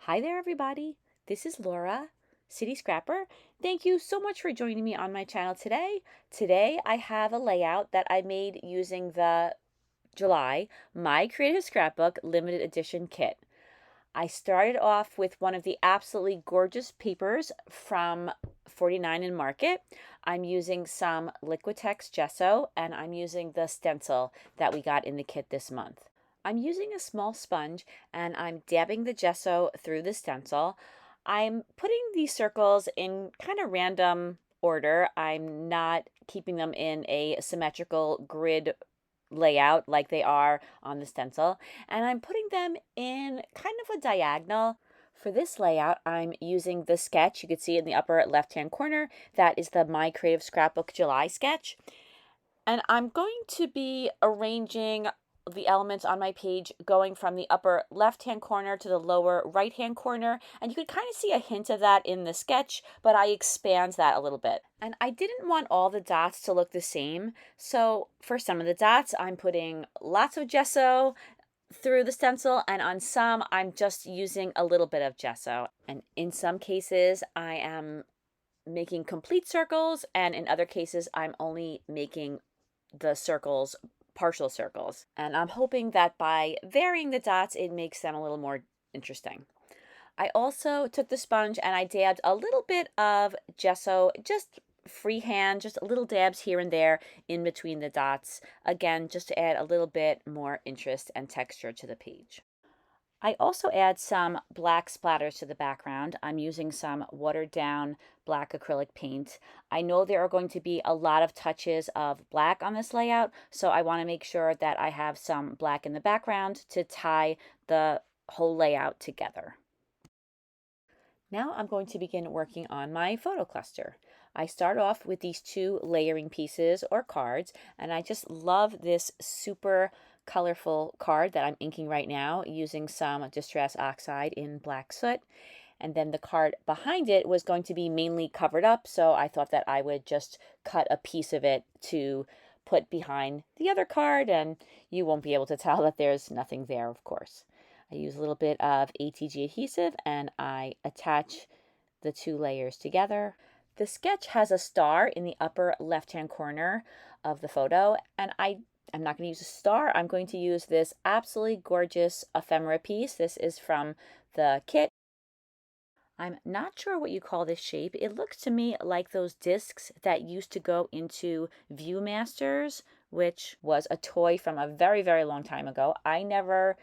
Hi there, everybody. This is Laura, City Scrapper. Thank you so much for joining me on my channel today. Today, I have a layout that I made using the July My Creative Scrapbook limited edition kit. I started off with one of the absolutely gorgeous papers from 49 and Market. I'm using some Liquitex Gesso, and I'm using the stencil that we got in the kit this month. I'm using a small sponge and I'm dabbing the gesso through the stencil. I'm putting these circles in kind of random order. I'm not keeping them in a symmetrical grid layout like they are on the stencil, and I'm putting them in kind of a diagonal. For this layout, I'm using the sketch you can see in the upper left hand corner. That is the My Creative Scrapbook July sketch. And I'm going to be arranging the elements on my page going from the upper left-hand corner to the lower right-hand corner. And you can kind of see a hint of that in the sketch, but I expand that a little bit. And I didn't want all the dots to look the same. So for some of the dots, I'm putting lots of gesso through the stencil, and on some, I'm just using a little bit of gesso. And in some cases, I am making complete circles, and in other cases, I'm only making the circles partial circles. And I'm hoping that by varying the dots, it makes them a little more interesting. I also took the sponge and I dabbed a little bit of gesso, just freehand, just little dabs here and there in between the dots. Again, just to add a little bit more interest and texture to the page. I also add some black splatters to the background. I'm using some watered down black acrylic paint. I know there are going to be a lot of touches of black on this layout, so I want to make sure that I have some black in the background to tie the whole layout together. Now I'm going to begin working on my photo cluster. I start off with these two layering pieces or cards, and I just love this super colorful card that I'm inking right now using some Distress Oxide in black soot. And then the card behind it was going to be mainly covered up, so I thought that I would just cut a piece of it to put behind the other card, and you won't be able to tell that there's nothing there, of course. I use a little bit of ATG adhesive and I attach the two layers together. The sketch has a star in the upper left-hand corner of the photo, and I'm not going to use a star. I'm going to use this absolutely gorgeous ephemera piece. This is from the kit. I'm not sure what you call this shape. It looks to me like those discs that used to go into Viewmasters, which was a toy from a very, very long time ago. I never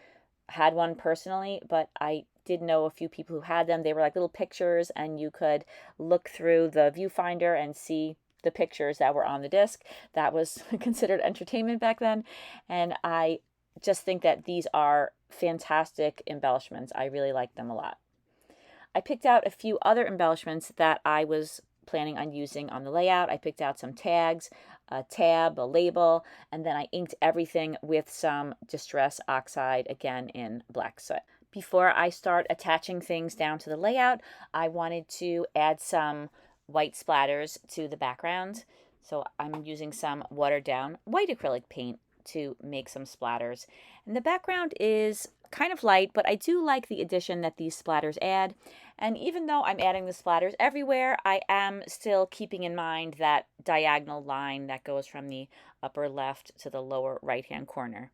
had one personally, but I did know a few people who had them. They were like little pictures, and you could look through the viewfinder and see the pictures that were on the disc. That was considered entertainment back then. And I just think that these are fantastic embellishments. I really like them a lot. I picked out a few other embellishments that I was planning on using on the layout. I picked out some tags, a tab, a label, and then I inked everything with some Distress Oxide, again in black soot. Before I start attaching things down to the layout, I wanted to add some white splatters to the background. So I'm using some watered down white acrylic paint to make some splatters. And the background is kind of light, but I do like the addition that these splatters add. And even though I'm adding the splatters everywhere, I am still keeping in mind that diagonal line that goes from the upper left to the lower right-hand corner.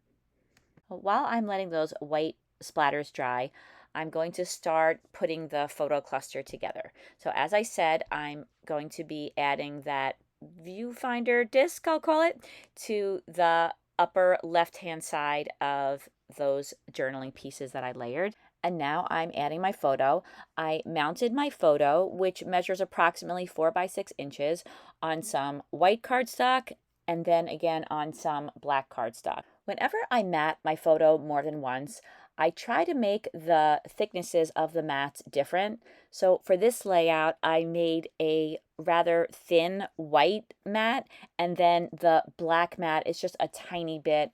While I'm letting those white splatters dry, I'm going to start putting the photo cluster together. So as I said, I'm going to be adding that viewfinder disc, I'll call it, to the upper left-hand side of those journaling pieces that I layered. And now I'm adding my photo. I mounted my photo, which measures approximately 4 by 6 inches, on some white cardstock and then again on some black cardstock. Whenever I mat my photo more than once, I try to make the thicknesses of the mats different. So for this layout, I made a rather thin white mat, and then the black mat is just a tiny bit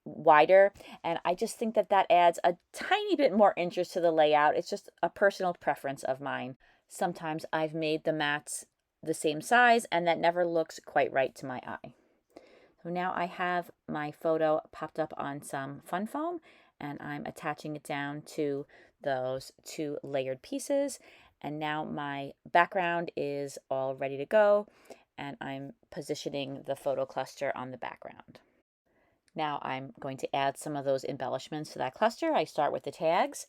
wider, and I just think that that adds a tiny bit more interest to the layout. It's just a personal preference of mine. Sometimes I've made the mats the same size, and that never looks quite right to my eye. So now I have my photo popped up on some fun foam, and I'm attaching it down to those 2 layered pieces. And now my background is all ready to go, and I'm positioning the photo cluster on the background. Now I'm going to add some of those embellishments to that cluster. I start with the tags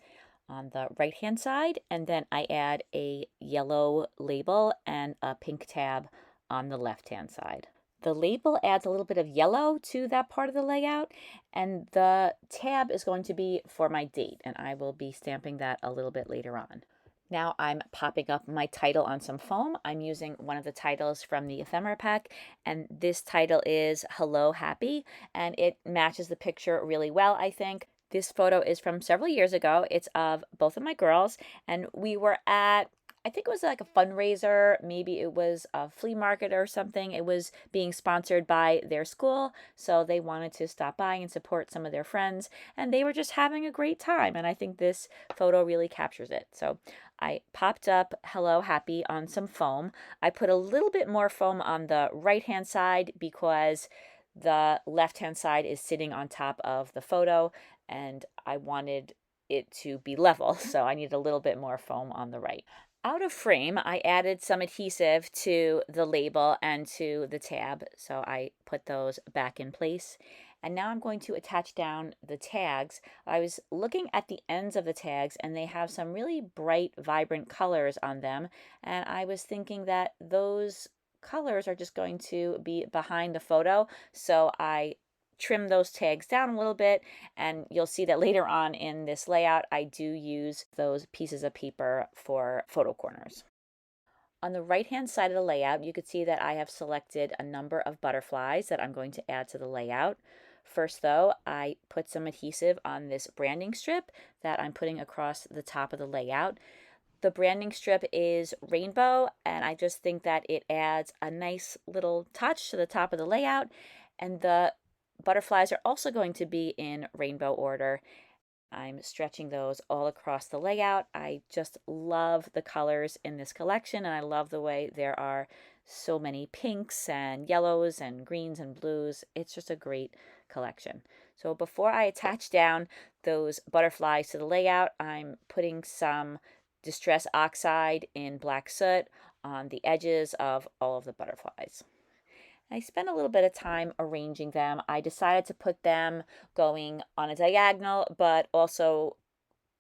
on the right hand side, and then I add a yellow label and a pink tab on the left hand side. The label adds a little bit of yellow to that part of the layout, and the tab is going to be for my date, and I will be stamping that a little bit later on. Now I'm popping up my title on some foam. I'm using one of the titles from the ephemera pack, and this title is Hello Happy, and it matches the picture really well, I think. This photo is from several years ago. It's of both of my girls, and we were at, I think it was like a fundraiser, maybe it was a flea market or something. It was being sponsored by their school, so they wanted to stop by and support some of their friends, and they were just having a great time, and I think this photo really captures it. So I popped up Hello Happy on some foam. I put a little bit more foam on the right hand side because the left hand side is sitting on top of the photo, and I wanted it to be level, so I needed a little bit more foam on the right. Out of frame, I added some adhesive to the label and to the tab, so I put those back in place. And now I'm going to attach down the tags. I was looking at the ends of the tags, and they have some really bright, vibrant colors on them, and I was thinking that those colors are just going to be behind the photo, so I trim those tags down a little bit, and you'll see that later on in this layout I do use those pieces of paper for photo corners. On the right hand side of the layout, you can see that I have selected a number of butterflies that I'm going to add to the layout. First though, I put some adhesive on this branding strip that I'm putting across the top of the layout. The branding strip is rainbow, and I just think that it adds a nice little touch to the top of the layout, and the butterflies are also going to be in rainbow order. I'm stretching those all across the layout. I just love the colors in this collection, and I love the way there are so many pinks and yellows and greens and blues. It's just a great collection. So before I attach down those butterflies to the layout, I'm putting some Distress Oxide in black soot on the edges of all of the butterflies. I spent a little bit of time arranging them. I decided to put them going on a diagonal, but also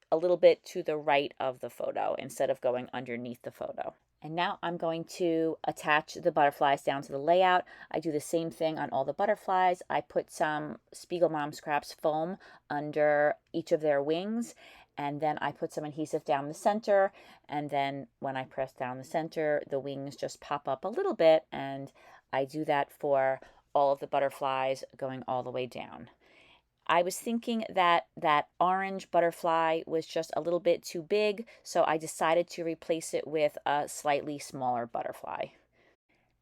a little bit to the right of the photo instead of going underneath the photo. And now I'm going to attach the butterflies down to the layout. I do the same thing on all the butterflies. I put some Spiegel Mom Scraps foam under each of their wings, and then I put some adhesive down the center, and then when I press down the center, the wings just pop up a little bit, and I do that for all of the butterflies going all the way down. I was thinking that that orange butterfly was just a little bit too big, so I decided to replace it with a slightly smaller butterfly.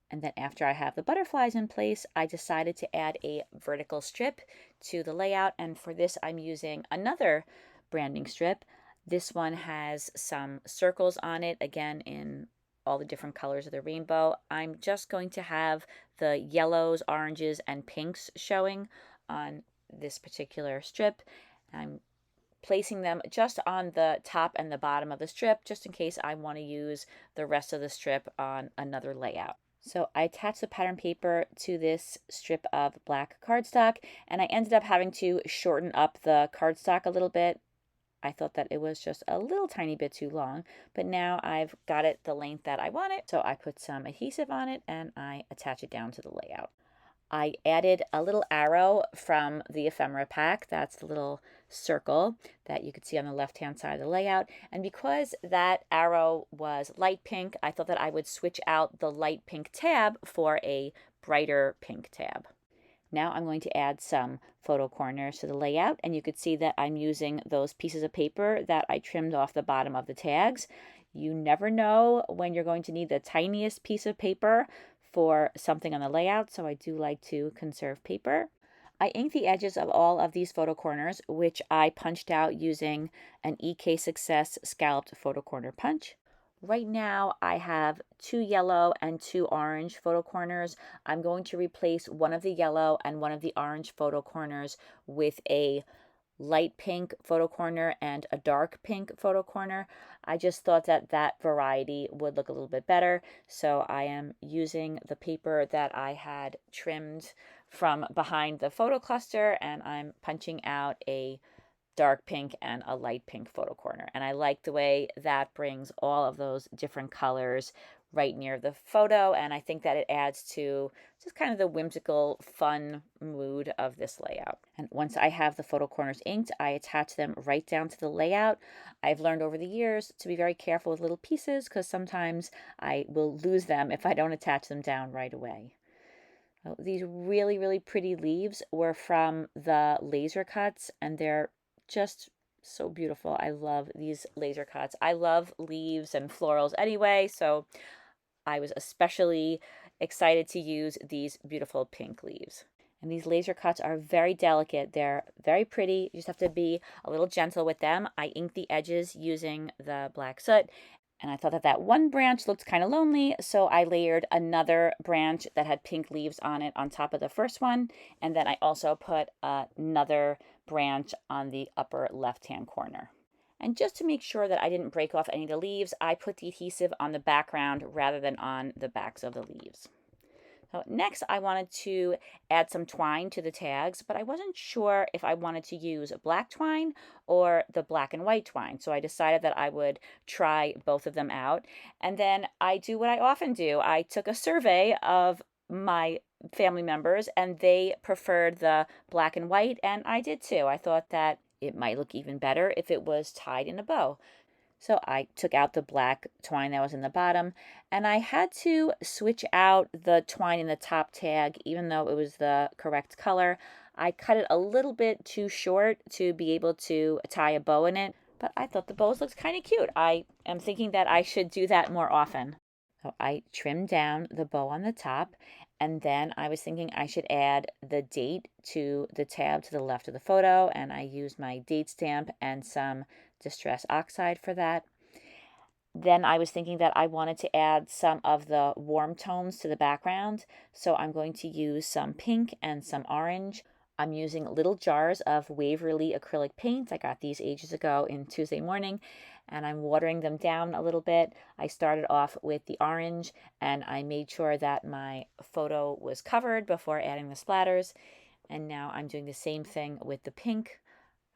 And then after I have the butterflies in place, I decided to add a vertical strip to the layout, and for this I'm using another branding strip. This one has some circles on it, again in all the different colors of the rainbow. I'm just going to have the yellows, oranges, and pinks showing on this particular strip. I'm placing them just on the top and the bottom of the strip, just in case I want to use the rest of the strip on another layout. So I attached the pattern paper to this strip of black cardstock, and I ended up having to shorten up the cardstock a little bit. I thought that it was just a little tiny bit too long, but now I've got it the length that I want it. So I put some adhesive on it and I attach it down to the layout. I added a little arrow from the ephemera pack. That's the little circle that you could see on the left hand side of the layout. And because that arrow was light pink, I thought that I would switch out the light pink tab for a brighter pink tab. Now I'm going to add some photo corners to the layout, and you could see that I'm using those pieces of paper that I trimmed off the bottom of the tags. You never know when you're going to need the tiniest piece of paper for something on the layout, so I do like to conserve paper. I inked the edges of all of these photo corners, which I punched out using an EK Success Scalloped photo corner punch. Right now I have 2 yellow and 2 orange photo corners. I'm going to replace one of the yellow and one of the orange photo corners with a light pink photo corner and a dark pink photo corner. I just thought that that variety would look a little bit better. So I am using the paper that I had trimmed from behind the photo cluster, and I'm punching out a dark pink and a light pink photo corner. And I like the way that brings all of those different colors right near the photo. And I think that it adds to just kind of the whimsical, fun mood of this layout. And once I have the photo corners inked, I attach them right down to the layout. I've learned over the years to be very careful with little pieces because sometimes I will lose them if I don't attach them down right away. These really, really pretty leaves were from the laser cuts, and they're just so beautiful. I love these laser cuts. I love leaves and florals anyway, so I was especially excited to use these beautiful pink leaves. And these laser cuts are very delicate. They're very pretty. You just have to be a little gentle with them. I inked the edges using the black soot, and I thought that that one branch looked kind of lonely, so I layered another branch that had pink leaves on it on top of the first one. And then I also put another branch on the upper left-hand corner. And just to make sure that I didn't break off any of the leaves, I put the adhesive on the background rather than on the backs of the leaves. So next, I wanted to add some twine to the tags, but I wasn't sure if I wanted to use black twine or the black and white twine. So I decided that I would try both of them out. And then I do what I often do. I took a survey of my family members, and they preferred the black and white, and I did too. I thought that it might look even better if it was tied in a bow. So I took out the black twine that was in the bottom, and I had to switch out the twine in the top tag, even though it was the correct color. I cut it a little bit too short to be able to tie a bow in it, but I thought the bows looked kind of cute. I am thinking that I should do that more often. So I trimmed down the bow on the top, and then I was thinking I should add the date to the tab to the left of the photo, and I used my date stamp and some Distress Oxide for that. Then I was thinking that I wanted to add some of the warm tones to the background, so I'm going to use some pink and some orange. I'm using little jars of Waverly acrylic paint. I got these ages ago in Tuesday Morning, and I'm watering them down a little bit. I started off with the orange, and I made sure that my photo was covered before adding the splatters. And now I'm doing the same thing with the pink.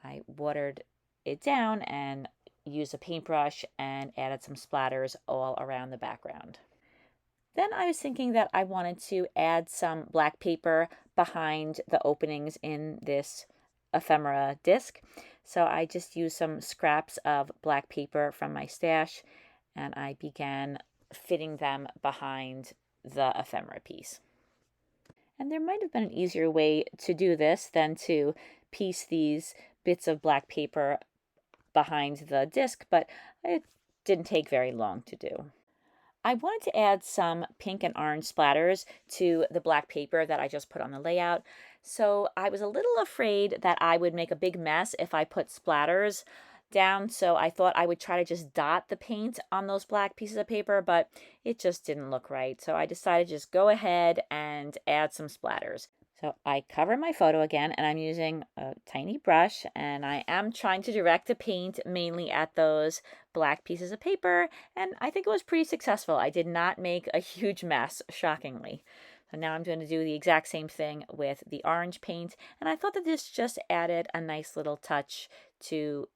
I watered it down and used a paintbrush and added some splatters all around the background. Then I was thinking that I wanted to add some black paper behind the openings in this ephemera disc. So I just used some scraps of black paper from my stash, and I began fitting them behind the ephemera piece. And there might have been an easier way to do this than to piece these bits of black paper behind the disc, but it didn't take very long to do. I wanted to add some pink and orange splatters to the black paper that I just put on the layout. So I was a little afraid that I would make a big mess if I put splatters down. So I thought I would try to just dot the paint on those black pieces of paper, but it just didn't look right. So I decided to just go ahead and add some splatters. So I cover my photo again, and I'm using a tiny brush, and I am trying to direct the paint mainly at those black pieces of paper, and I think it was pretty successful. I did not make a huge mess, shockingly. So now I'm going to do the exact same thing with the orange paint, and I thought that this just added a nice little touch to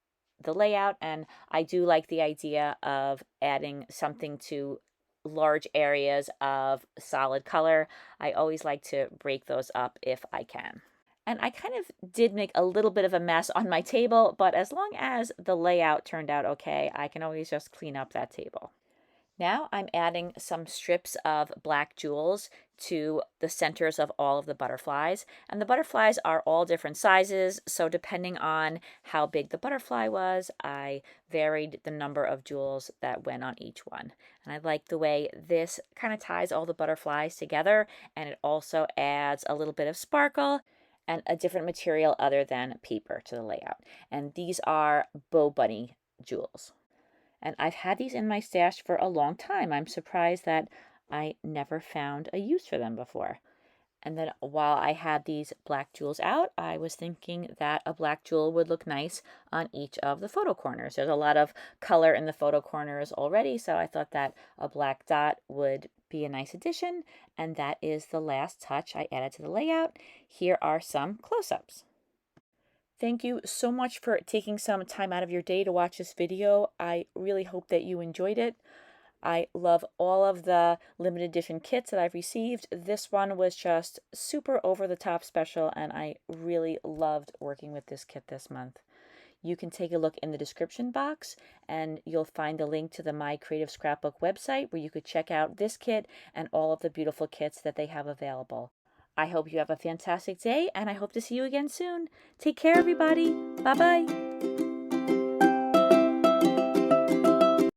the layout, and I do like the idea of adding something to large areas of solid color. I always like to break those up if I can. And I kind of did make a little bit of a mess on my table, but as long as the layout turned out okay, I can always just clean up that table. Now I'm adding some strips of black jewels to the centers of all of the butterflies. And the butterflies are all different sizes, so depending on how big the butterfly was, I varied the number of jewels that went on each one. And I like the way this kind of ties all the butterflies together, and it also adds a little bit of sparkle and a different material other than paper to the layout. And these are Bow Bunny jewels. And I've had these in my stash for a long time. I'm surprised that I never found a use for them before. And then while I had these black jewels out, I was thinking that a black jewel would look nice on each of the photo corners. There's a lot of color in the photo corners already, so I thought that a black dot would be a nice addition. And that is the last touch I added to the layout. Here are some close-ups. Thank you so much for taking some time out of your day to watch this video. I really hope that you enjoyed it. I love all of the limited edition kits that I've received. This one was just super over the top special, and I really loved working with this kit this month. You can take a look in the description box and you'll find the link to the My Creative Scrapbook website where you could check out this kit and all of the beautiful kits that they have available. I hope you have a fantastic day, and I hope to see you again soon. Take care, everybody. Bye-bye.